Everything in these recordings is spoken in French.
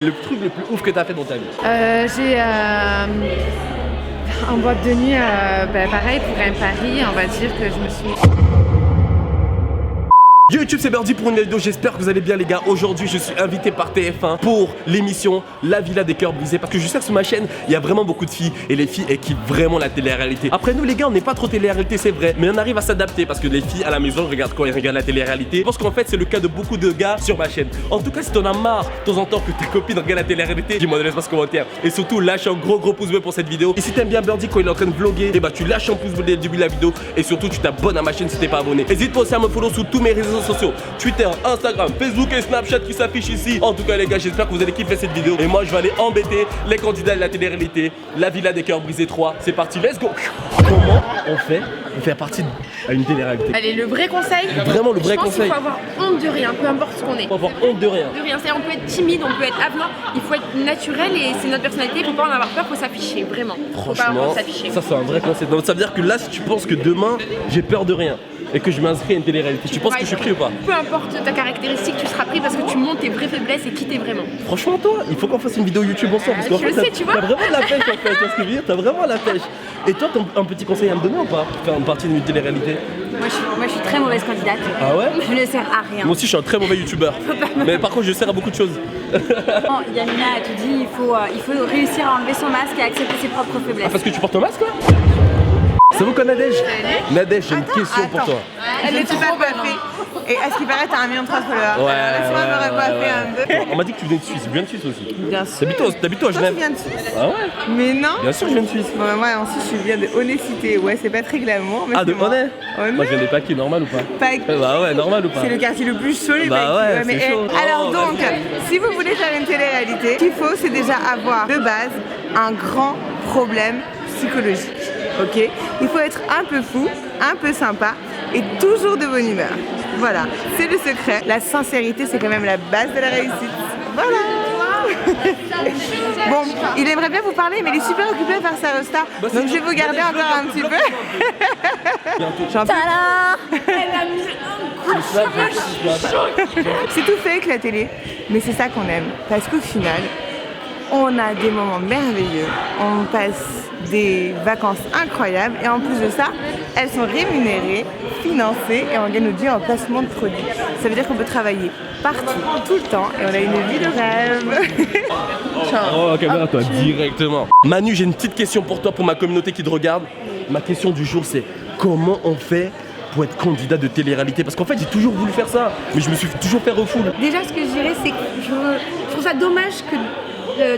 Le truc le plus ouf que t'as fait dans ta vie? J'ai en boîte de nuit, pareil pour un pari, on va dire que je me suis... Yo YouTube, c'est Birdie pour une vidéo, j'espère que vous allez bien les gars. Aujourd'hui je suis invité par TF1 pour l'émission La Villa des Cœurs Brisés. Parce que je sais que sur ma chaîne, il y a vraiment beaucoup de filles. Et les filles, elles kiffent vraiment la télé-réalité. Après nous les gars, on n'est pas trop télé-réalité, c'est vrai. Mais on arrive à s'adapter parce que les filles à la maison regardent quoi? Elles regardent la télé-réalité. Je pense qu'en fait c'est le cas de beaucoup de gars sur ma chaîne. En tout cas si t'en as marre de temps en temps que ta copine regarde la télé-réalité, dis-moi dans l'espace commentaire. Et surtout lâche un gros pouce bleu pour cette vidéo. Et si t'aimes bien Birdie quand il est en train de vlogger, et bah tu lâches un pouce bleu dès le début de la vidéo. Et surtout tu t'abonnes à ma chaîne si t'es pas abonné. N'hésite pas aussi à me follow sur tous mes réseaux sociaux, Twitter, Instagram, Facebook et Snapchat qui s'affichent ici. En tout cas les gars, j'espère que vous allez kiffer cette vidéo. Et moi je vais aller embêter les candidats de la télé-réalité, La Villa des Cœurs Brisés 3. C'est parti, let's go. Comment on fait pour faire partie à une télé-réalité? Allez, le vrai conseil, vraiment le vrai conseil. Il faut avoir honte de rien, peu importe ce qu'on est. Faut avoir honte de rien. De rien, c'est-à-dire on peut être timide, on peut être avenant, il faut être naturel et c'est notre personnalité, il faut pas en avoir peur, faut s'afficher, vraiment. Franchement, ça c'est un vrai conseil. Donc ça veut dire que là si tu penses que demain j'ai peur de rien et que je m'inscris à une télé-réalité, tu penses que je suis pris ou pas? Peu importe ta caractéristique, tu seras pris parce que tu montres tes vraies faiblesses et qui t'es vraiment. Franchement toi, il faut qu'on fasse une vidéo YouTube ensemble parce qu'en fait t'as vraiment de la pêche en fait, tu vois ce que je veux dire? T'as vraiment la pêche. Et toi t'as un petit conseil à me donner ou pas pour faire une partie d'une télé-réalité? Moi je suis très mauvaise candidate. Ah ouais? Je ne sers à rien. Moi aussi je suis un très mauvais youtubeur. Mais par contre je sers à beaucoup de choses. Yamina te dit il faut réussir à enlever son masque et accepter ses propres faiblesses. Ah parce que tu portes ton masque quoi? C'est vous quoi Nadège? Nadège, j'ai une question pour toi. Elle est super coiffée. Et à ce qui paraît, t'as 1 million de followers. Laisse-moi me recoiffer un peu. On m'a dit que tu venais de Suisse, je viens de Suisse aussi. Bien sûr. T'habites où à Toi, Genève? tu viens de Suisse? Ah ouais? Mais non. Bien sûr, je viens de Suisse. Bon, moi, ensuite, je viens de Honnet-Cité. Ouais, c'est pas très glamour. Mais Ah, de Honnet? Honnet. Moi, je viens des Paquets, normal ou pas? Bah ouais, normal ou pas? C'est le quartier le plus chaud, les Bah ouais, mais c'est chaud. alors Oh, donc, si vous voulez faire une télé-réalité, ce qu'il faut, c'est déjà avoir de base un grand problème psychologique. Ok? Il faut être un peu fou, un peu sympa et toujours de bonne humeur. Voilà, c'est le secret. La sincérité, c'est quand même la base de la réussite. Voilà. Bon, il aimerait bien vous parler, mais il est super occupé à faire sa resta. Donc je vais vous garder encore un petit peu. C'est tout fake la télé, mais c'est ça qu'on aime. Parce qu'au final, on a des moments merveilleux, on passe des vacances incroyables et en plus de ça, elles sont rémunérées, financées et on gagne notre vie en placement de produits. Ça veut dire qu'on peut travailler partout, tout le temps et on a une vie de rêve. Oh, caméra toi, directement. Manu, j'ai une petite question pour toi, pour ma communauté qui te regarde. Ma question du jour, c'est comment on fait pour être candidat de télé-réalité? Parce qu'en fait, j'ai toujours voulu faire ça, mais je me suis toujours fait refoule. Déjà, ce que je dirais, c'est que je trouve ça dommage que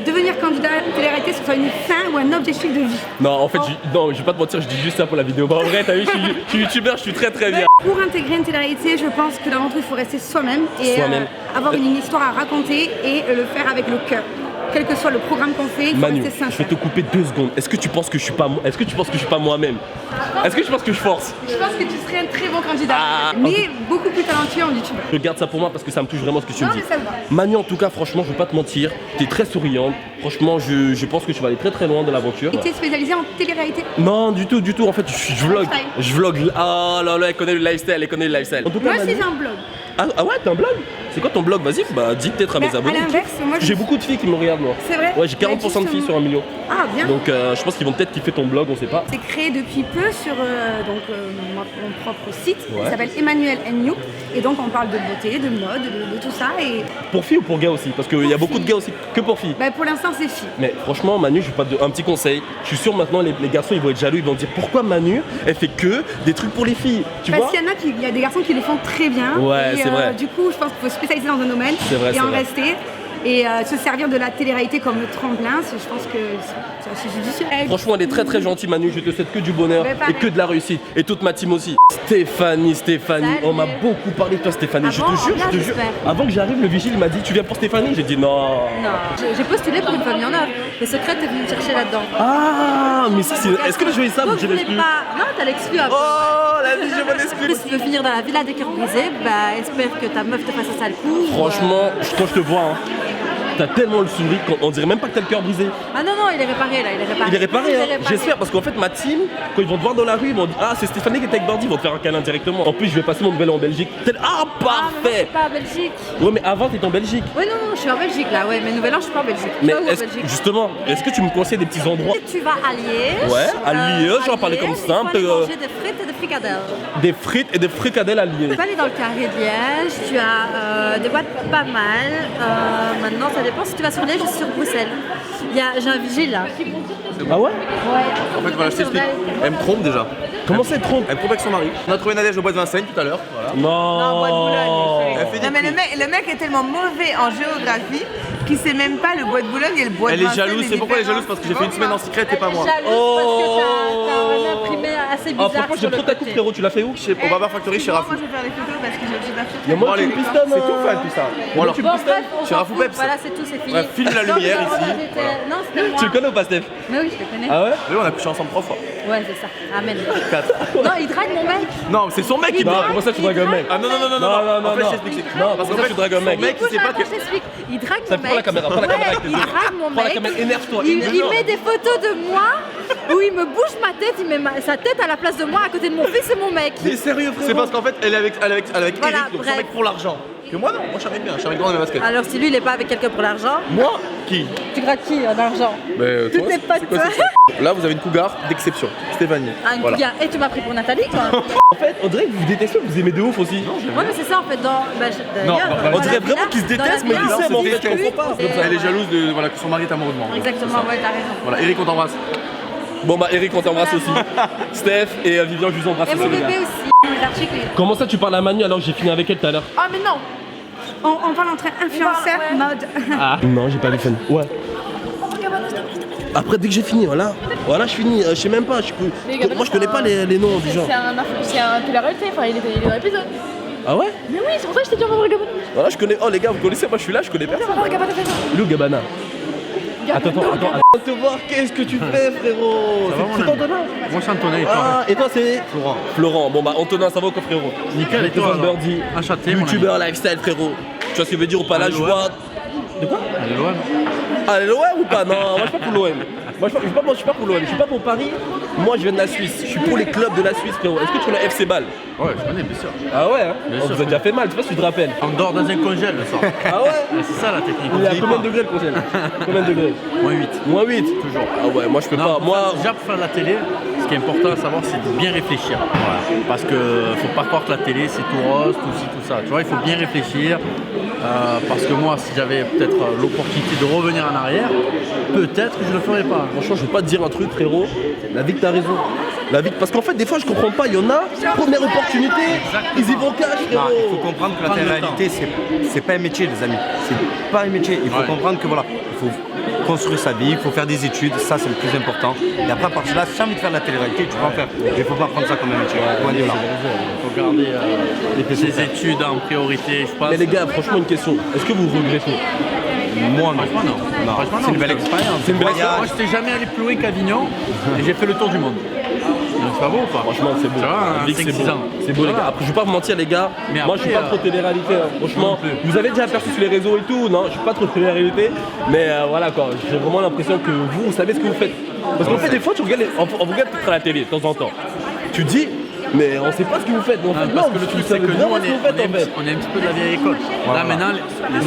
devenir candidat à la télé-réalité ce soit une fin ou un objectif de vie. Non, en fait, non, je vais pas te mentir, je dis juste ça pour la vidéo. Bah, en vrai, t'as vu, je suis youtubeur, je suis très bien. Pour intégrer une télé-réalité, je pense que d'avant tout, il faut rester soi-même et avoir une histoire à raconter et le faire avec le cœur. Quel que soit le programme qu'on fait, il faut Manu, rester sincère. je vais te couper 2 secondes. Est-ce que tu penses que je suis pas moi? Est-ce que tu penses que je suis pas moi-même? Est-ce que tu penses que je force? Je pense que tu serais un très bon candidat, mais beaucoup plus talentueux en youtubeur. Je garde ça pour moi parce que ça me touche vraiment ce que tu me dis. Mais ça me va. Manu, en tout cas, franchement, je vais pas te mentir, t'es très souriante. Franchement, je pense que tu vas aller très loin de l'aventure. Et tu es spécialisé en télé-réalité? Non, du tout. En fait, je vlog. Lifestyle. Je vlog. Ah là là, elle connaît le lifestyle, En tout cas, Moi Manu... aussi, j'ai un blog. Ah ouais, t'as un blog? C'est quoi ton blog? Vas-y, bah dis peut-être à mes abonnés. À l'inverse, moi J'ai beaucoup de filles qui me regardent, moi. C'est vrai? Ouais, j'ai 40% de filles sur 1 million. Ah, bien. Donc je pense qu'ils vont peut-être kiffer ton blog, on sait pas. C'est créé depuis peu sur mon propre site, Ouais. qui s'appelle Emmanuel You. Et donc on parle de beauté, de mode, de tout ça. Et Pour filles ou pour gars aussi? Parce qu'il y a beaucoup de gars aussi que pour filles. bah, pour l'instant c'est filles. Mais franchement, Manu, je vais pas te un petit conseil. Je suis sûr maintenant les garçons ils vont être jaloux, ils vont dire pourquoi Manu elle fait que des trucs pour les filles. Tu vois? Parce qu'il y a des garçons qui les font très bien. Ouais, et, c'est vrai. Du coup, je pense qu'il faut se spécialiser dans un domaine vrai, et c'est en vrai. rester. Et se servir de la télé-réalité comme tremplin, je pense que c'est assez judicieux. Franchement, elle est très gentille, Manu. Je te souhaite que du bonheur Mais et pareil. que de la réussite. Et toute ma team aussi. Stéphanie, Salut. on m'a beaucoup parlé de toi, Stéphanie. Ah je bon, te jure, bien, je te jure. j'espère. Avant que j'arrive, le vigile il m'a dit tu viens pour Stéphanie? J'ai dit non. Non, j'ai postulé pour une famille en or. Les secrets, t'es venu me chercher là-dedans. Ah, mais ça, c'est. Est-ce que je vais ça ou Donc je je l'exclus? voulais pas. Non, t'as l'exclu après. Oh, la vie, je m'en Si exclus. tu veux finir dans la villa des cœurs brisés, bah espère que ta meuf te fasse un sale coup. Franchement, quand je te vois, hein, t'as tellement le sourire qu'on dirait même pas que t'as le cœur brisé. Ah non, il est réparé là, il est réparé. Il est réparé, hein. réparé. J'espère, parce qu'en fait, ma team, quand ils vont te voir dans la rue, ils vont dire ah, c'est Stéphanie qui est avec Birdie, ils vont te faire un câlin directement. En plus, je vais passer mon nouvel an en Belgique. Ah, Ah, mais moi, je parfait! suis pas en Belgique. Ouais, mais avant, t'étais en Belgique. Ouais, non, je suis en Belgique là, ouais, mais Nouvel An, je suis pas en Belgique. Mais Toi, où en Belgique justement, est-ce que tu me conseilles des petits endroits? Tu vas à Liège. Ouais, à Liège, on va parler comme ça, un peu. Tu vas manger des frites et des fricadelles. Des frites et des fricadelles à Liège. Tu peux aller dans le carré de Liège, tu as des boîtes pas mal. Maintenant, ça dépend si tu vas sur Liège ou sur Bruxelles. J'ai un vigile là. Ah ouais? En fait, voilà, je t'explique. Elle me trompe déjà. Comment c'est trop? Elle me trompe avec son mari. On a trouvé Nadège au bois de Vincennes tout à l'heure. Voilà. Non, bois de Boulogne. Elle fait des Non, mais prix. le mec est tellement mauvais en géographie qu'il sait même pas le bois de Boulogne et le bois de Elle est Vincennes, jalouse, les c'est pourquoi elle est différences. jalouse parce que j'ai fait une semaine en secret et pas moi. Jalouse Oh. parce que t'as un imprimé assez Ah, bizarre franchement, sur j'aime le trop ta coupe, côté. frérot, tu l'as fait où? Au Barber Factory chez Rafou. Moi, je vais faire des photos parce que j'ai pas fait. Y'a moi Bon, qui allez, me pistonne. c'est tout fan tout ça. Bon alors, Bon, bref, on Chez s'en Rafou fout. Peps. Voilà, c'est tout, c'est fini. Ouais, filme la Non, lumière mais ici. Non, c'était moi. Tu le connais ou pas, Steph? Mais oui, je le connais. Ah ouais? oui, on a couché ensemble 3 fois. Ouais, c'est ça. Amen. 4. Non, il drague mon mec. Non, c'est son mec qui Non, drague. comment ça tu dragues un mec? Ah non, non, non, non, Non, non, non, En fait, non. j'explique. Non, parce pour qu'en ça, fait, tu dragues un mec. son mec, il sait pas que. Je t'explique. Il drague Ça, mon prends la mec. caméra, prends la caméra avec les Il deux. drague mon Prends la mec. caméra, énerve-toi, Il énerve-toi. met des photos de moi où il me bouge ma tête, il met sa tête à la place de moi à côté de mon fils et mon mec. T'es sérieux, frérot? C'est parce qu'en fait, elle est avec Voilà, Eric, donc bref. son mec pour l'argent. Que moi, non. Moi, je suis avec bien. Je suis avec grand dans mes baskets. Alors si lui il est pas avec quelqu'un pour l'argent, Moi, qui tu grattes qui en argent? Mais Tout est pas c'est quoi toi. ça? Là, vous avez une cougar d'exception. Stéphanie. Ah, une Voilà. cougar. Et tu m'as pris pour Nathalie toi. En fait, on dirait que vous détestez, vous aimez de ouf aussi. Ouais mais c'est ça en fait dans. Non, on dirait vraiment qu'ils se détestent, mais ils s'aiment, en fait, je comprends pas. Elle est jalouse de voilà, que son mari est amoureux de moi. Exactement, ouais, t'as raison. Voilà, Eric, on t'embrasse. Bon bah Eric, on t'embrasse aussi. Steph et Vivian, je vous embrasse Et aussi, mon les gars. bébé aussi. Les articles. Comment ça tu parles à Manu alors que j'ai fini avec elle tout à l'heure? Oh mais non. On parle entre influenceurs mode. Ah non, j'ai pas les fun. Ouais. Après dès que j'ai fini, voilà, je finis, je sais même pas, moi je connais pas les noms du genre. C'est un télé-réalité, enfin il est dans l'épisode. Ah ouais? Mais oui, c'est pour ça que je t'ai dit on va voir Gabana. Voilà, je connais, oh les gars, vous connaissez, moi je suis là, je connais personne. On va voir Gabana. Lou Gabana. Attends, te voir, qu'est-ce que tu fais frérot? C'est toi Antonin? Moi c'est Antonin et toi? Ah, et toi c'est? Florent. Florent, bon bah Antonin, ça va quoi frérot? Nickel, et toi, Stéphane alors? Birdie, Enchanté, mon youtubeur lifestyle frérot. Tu vois ce que veut dire ou pas là, Allez, je l'OM. vois. De quoi? Allez, l'OM. Allez, l'OM ou pas? Non, moi je suis pas pour l'OM. Moi je suis pas pour l'OM, je suis pas pour Paris. Moi je viens de la Suisse, je suis pour les clubs de la Suisse frérot. Est-ce que tu connais FC Bâle? Ouais, je connais, bien sûr. Ah ouais hein? Bien Oh, sûr. vous avez déjà fait mal, je sais pas si tu te rappelles. On dort dans un congèle le soir. Ah ouais? C'est ça la technique. Il est à Oublie combien pas. de degrés le congèle? Combien de degrés? Moins 8. Moins 8? Toujours. Ah ouais, moi je peux Non, pas. pour Moi. faire- déjà pour faire de la télé, ce qui est important à savoir c'est de bien réfléchir. Voilà. Parce que faut pas croire que la télé c'est tout rose, tout ci, tout ça. Tu vois, il faut bien réfléchir. Parce que moi, si j'avais peut-être l'opportunité de revenir en arrière, peut-être que je le ferais pas. Franchement, je vais pas te dire un truc, frérot. La vie que t'as raison. La vie, parce qu'en fait, des fois, je comprends pas. Il y en a, première opportunité, ils y vont cash, Non, frérot. il faut comprendre que la Prendre le télé-réalité, c'est pas un métier, les amis. C'est pas un métier. Il faut Ouais. comprendre que voilà, il faut construire sa vie, il faut faire des études, ça c'est le plus important. Et après, à partir de là, si tu as envie de faire de la télé-réalité, tu peux en faire. Mais il faut pas prendre ça comme un métier. Loin de là. Il faut garder ses études en priorité, je pense. Mais les gars, franchement, une question. Est-ce que vous regrettez? Moi, non. Franchement, non. Non, Franchement, c'est une non. belle expérience. C'est une belle Voyage. Moi, je n'étais jamais allé plus loin qu'Avignon et j'ai fait le tour du monde. Donc, c'est pas beau ou pas? Franchement, c'est beau. Tu vois, La un vie que 5-6 c'est ans. beau. C'est beau, les gars. Après, je vais pas vous mentir, les gars. Mais Moi, je suis pas après, trop télé-réalité. hein. Franchement, non plus. vous avez déjà aperçu sur les réseaux et tout. Non, je suis pas trop télé-réalité. Mais voilà quoi. J'ai vraiment l'impression que vous savez ce que vous faites. Parce qu'en fait, des fois, tu regardes, on regarde peut-être à la télé de temps en temps. Tu dis, mais on sait pas ce que vous faites. Mais en fait, Parce non, que le vous truc c'est savez que bien nous ce que vous faites en fait. on est un petit peu de la vieille école. Là maintenant,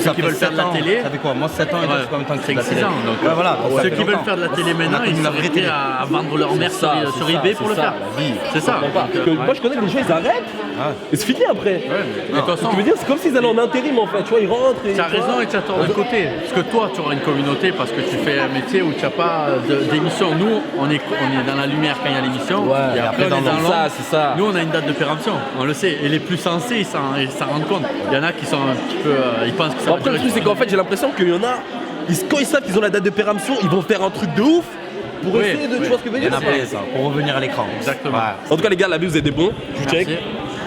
ceux qui veulent faire de la télé, Ça fait quoi? Moi, 7 ans et toi, tu sais combien de temps que tu fais de la 5-6 télé? ans. Donc, Ouais, voilà. ça ceux fait qui veulent longtemps. faire de la télé maintenant, On a ils connu la sont vraie prêts télé. à vendre leur mère sur C'est eBay ça, pour le c'est faire. ça, la vie. C'est ça. Je comprends pas. Donc, Que moi, je connais des gens, ils arrêtent. Et c'est fini après. Mais de toute façon, Tu veux dire, c'est comme s'ils allaient en intérim en fait. Tu vois, ils rentrent. tu as raison et tu as tort d'un côté. Parce que toi, tu auras une communauté parce que tu fais un métier où tu n'as pas d'émission. Nous, on est dans la lumière quand il y a l'émission. Ouais, et après, on est dans c'est l'ombre. ça, c'est ça. Nous, on a une date de péremption, on le sait. Et les plus sensés, ils s'en rendent compte. Il y en a qui sont un petit peu. Ils pensent que ça va Après, le durer. truc, c'est qu'en fait, j'ai l'impression qu'il y en a, quand ils savent qu'ils ont la date de péremption, ils vont faire un truc de ouf pour Oui, essayer de. oui. Tu vois ce que je veux Il y dire? en a plein, ça, pour revenir à l'écran. Exactement. Ouais. En tout cas, les gars, la vie, vous êtes des bons. Je check. Merci.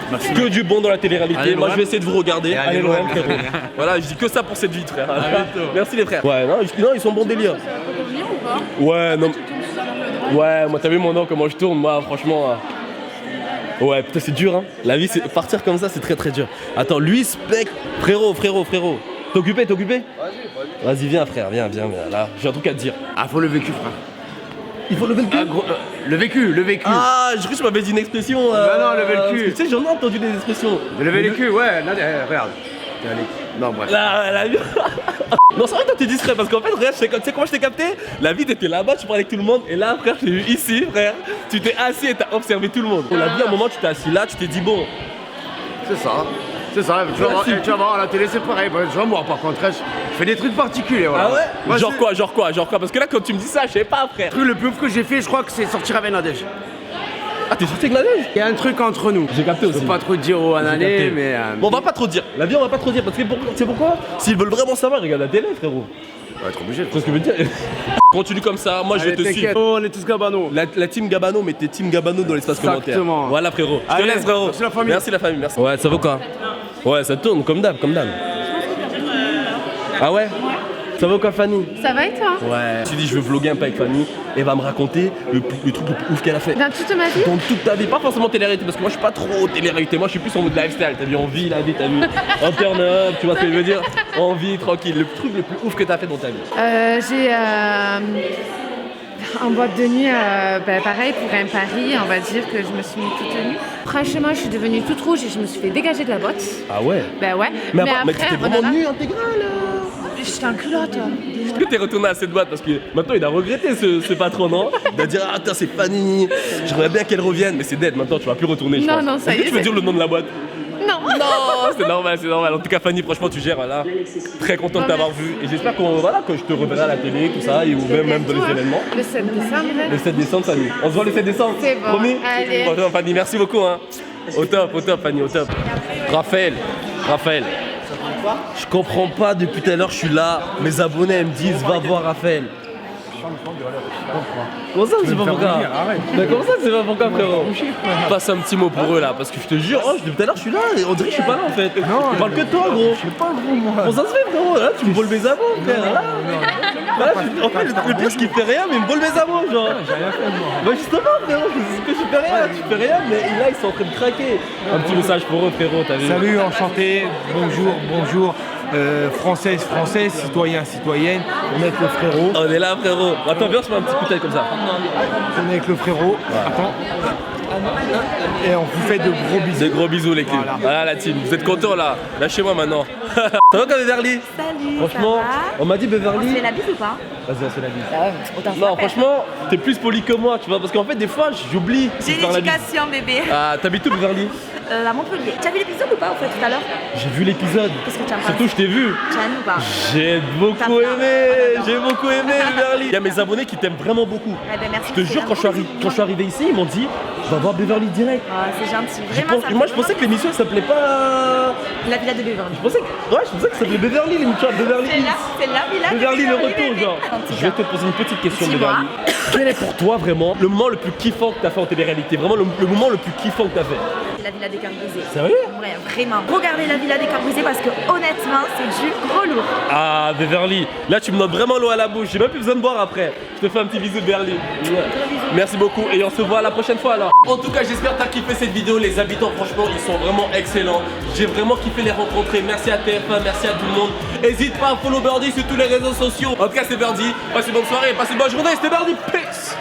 Merci. Que du bon dans la télé-réalité. Allez, Moi, l'OM. je vais essayer de vous regarder. Et allez, l'OM, l'OM. frérot. Voilà, je dis que ça pour cette vie, frère. bientôt. Merci les frères. Ouais, non, ils sont bons délire. Revenir ou pas? Ouais, non. Ouais, moi, t'as vu mon nom, comment je tourne, moi, franchement. Ouais, putain, c'est dur, hein. La vie, c'est partir comme ça, c'est très très dur. Attends, lui, Spec, frérot. T'es occupé, t'es occupé? Vas-y, viens frère, viens, là, j'ai un truc à te dire. Ah, faut le vécu, frère. Il faut lever le cul. Le vécu, le vécu. Ah, je crois que tu m'avais dit une expression. Non, lever le cul. Tu sais, j'en ai entendu des expressions. Lever le cul, ouais. Là, regarde. Non, bref. La vie. Non, c'est vrai que toi t'es distrait parce qu'en fait, regarde, tu sais comment je t'ai capté? La vie, t'étais là-bas, tu parlais avec tout le monde. Et là, frère, je t'ai vu ici, frère. Tu t'es assis et t'as observé tout le monde. La vie, à un moment, tu t'es assis là, tu t'es dit, bon. C'est ça. C'est ça, tu vas voir à la télé, c'est pareil. Tu vois, moi, par contre, je fais des trucs particuliers. Voilà. Ah ouais? Moi, genre quoi? Parce que là, quand tu me dis ça, je sais pas, frère. Le truc le plus ouf que j'ai fait, je crois que c'est sortir avec Nadège. Ah, t'es sorti avec la neige? Il y a un truc entre nous. J'ai capté aussi. Je peux pas trop dire aux année, mais. Bon, on va pas trop dire. La vie, on va pas trop dire. Parce que c'est pourquoi? S'ils veulent vraiment savoir, regarde la télé, frérot. On va être obligé. Tu vois ce que je veux dire? Continue comme ça, moi je vais te suivre. On est tous Gabano. La team Gabano, mais t'es team Gabano dans l'espace commentaire. Exactement. Voilà, frérot. Je te Allez, laisse, frérot. merci la famille. Merci la famille, merci. Ouais, ça vaut quoi? Ouais, ça tourne comme d'hab, Ah ouais? Ça va quoi, Fanny? Ça va et toi? Ouais. Je me suis dit, je veux vlogger un peu avec Fanny et elle va me raconter le truc le plus ouf qu'elle a fait. Dans toute ma vie? Dans toute ta vie, pas forcément télé-réalité, parce que moi je suis pas trop télé-réalité, moi je suis plus en mode lifestyle, t'as vu, en vie, la vie, t'as vu, en turn up, tu vois ce que je veux dire? En vie, tranquille, le truc le plus ouf que t'as fait dans ta vie. J'ai en boîte de nuit, pareil, pour un pari, on va dire que je me suis mis toute nue. Franchement, je suis devenue toute rouge et je me suis fait dégager de la botte. Ah ouais? Ben ouais. Mais t'étais vraiment nue intégrale? J'étais en culotte. Est-ce que t'es retourné à cette boîte? Parce que maintenant il a regretté ce patron, non? Il va dire, ah putain, c'est Fanny, j'aimerais bien qu'elle revienne, mais c'est dead, maintenant tu vas plus retourner. Je pense. Non, ça y est. Tu veux dire le nom de la boîte? Non. Non, c'est normal, c'est normal. En tout cas, Fanny, franchement, tu gères, voilà. Très content de t'avoir vu. Et j'espère que je te reverrai à la télé, tout ça, et ou même dans les événements. Le 7 décembre. Le 7 décembre, Fanny. On se voit le 7 décembre. C'est bon. Promis? Allez. Bon, Fanny, merci beaucoup. Hein. Au top, Fanny, au top. Raphaël. Je comprends pas, depuis tout à l'heure, je suis là. Mes abonnés, elles me disent, va voir Raphaël. Comment ça, tu sais pas pourquoi? Mais comment ça, tu sais pas pourquoi, frérot? Passe un petit mot pour eux là, parce que je te jure, depuis tout à l'heure, je suis là, et on dirait que je suis pas là en fait. Je parle que de toi, gros. Je sais pas, gros, moi. Comment ça se fait, frérot? Là, tu me voles mes abos, frère. Là, en fait, le pire, c'est qu'il fait rien, mais il me vole mes abos, genre. J'ai rien fait, moi. Bah, justement, frérot, je fais rien, tu fais rien, mais là, ils sont en train de craquer. Un petit message pour eux, frérot, t'as vu? Salut, enchanté, bonjour. Française, citoyen, citoyenne, on est avec le frérot. On est là, frérot. Attends, viens, je mets un petit coup de tête comme ça. On est avec le frérot. Attends. Et on vous fait de gros bisous. Des gros bisous, l'équipe. Voilà la team. Vous êtes contents là? Lâchez-moi maintenant. Ça va quand Beverly? Salut. Franchement, ça va? on m'a dit Beverly. On se fait la bise ou pas? Vas-y, on se fait la bise. Ah ouais, autant Non, franchement, t'es plus poli que moi, tu vois, parce qu'en fait, des fois, j'oublie. J'ai de faire la bise. l'éducation, bébé. Ah, t'habites où, Beverly? À Montpellier. Tu as vu l'épisode ou pas, en fait, tout à l'heure? J'ai vu l'épisode. Qu'est-ce que tu as pensé? Surtout, je t'ai vu. Tu as ou pas? J'ai beaucoup T'as aimé. pas. J'ai beaucoup aimé, Beverly. Il y a mes abonnés qui t'aiment vraiment beaucoup. Eh ben, merci. Je te jure, quand je suis arrivé ici, ils m'ont dit, va voir Beverly direct. Oh, c'est gentil. Vraiment, ça me Moi, fait je pensais que vraiment l'émission, elle s'appelait pas. La villa de Beverly. Je pensais que ça s'appelait Beverly, l'émission. Beverly Hills. C'est la villa de Beverly, le retour, bébé. genre. En tout Je vais cas. te poser une petite question, Dis-moi. Beverly. Quel est pour toi vraiment le moment le plus kiffant que t'as fait en télé-réalité? Vraiment le moment le plus kiffant que t'as fait? C'est la villa des cœurs brisés. Sérieux? Ouais, vraiment. Regardez la villa des cœurs brisés parce que honnêtement, c'est du gros lourd. Ah, Beverly, là tu me donnes vraiment l'eau à la bouche. J'ai même plus besoin de boire après. Je te fais un petit bisou, Beverly. Merci beaucoup et on se voit la prochaine fois alors. En tout cas, j'espère que t'as kiffé cette vidéo. Les habitants, franchement, ils sont vraiment excellents. J'ai vraiment kiffé les rencontrer. Merci à TF1, merci à tout le monde. N'hésite pas à follow Birdie sur tous les réseaux sociaux. En tout cas, c'est Birdie. Passez une bonne soirée, passez une bonne journée. C'était Birdie. Peace.